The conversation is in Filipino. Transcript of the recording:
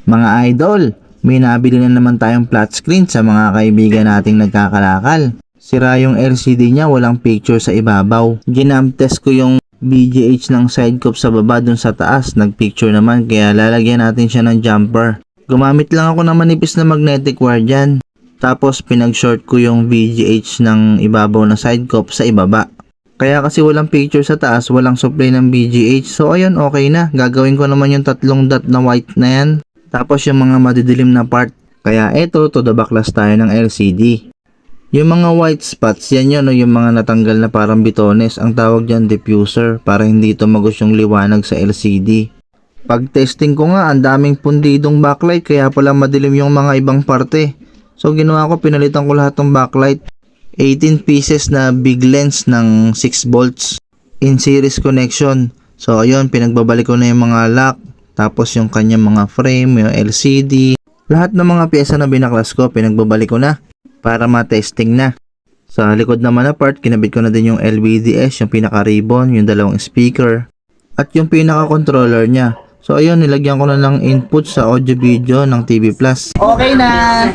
Mga idol, may nabili na naman tayong flat screen sa mga kaibigan nating nagkakalakal. Sira yung LCD niya, walang picture sa ibabaw. Ginamp test ko yung BGH ng side cup sa baba dun sa taas, nagpicture naman, kaya lalagyan natin siya ng jumper. Gumamit lang ako ng manipis na magnetic wire dyan. Tapos pinag-short ko yung VGH ng ibabaw na side cup sa ibaba. Kaya kasi walang picture sa taas, walang supply ng VGH. So ayun, okay na. Gagawin ko naman yung tatlong dot na white na yan. Tapos yung mga madidilim na part. Kaya eto, to the backlash tayo ng LCD. Yung mga white spots, yan yun, yung mga natanggal na parang bitones. Ang tawag dyan diffuser, para hindi tumagos yung liwanag sa LCD. Pag testing ko nga, ang daming pundidong backlight, kaya pala madilim yung mga ibang parte. So ginawa ko, pinalitan ko lahat ng backlight. 18 pieces na big lens ng 6 volts in series connection. So ayun, pinagbabalik ko na yung mga lock, tapos yung kanyang mga frame, yung LCD. Lahat ng mga pyesa na binaklas ko, pinagbabalik ko na para ma-testing na. Sa likod naman na part, kinabit ko na din yung LVDS, yung pinaka-ribbon, yung dalawang speaker, at yung pinaka-controller niya. So ayun, nilagyan ko na ng input sa audio video ng TV Plus. Okay na!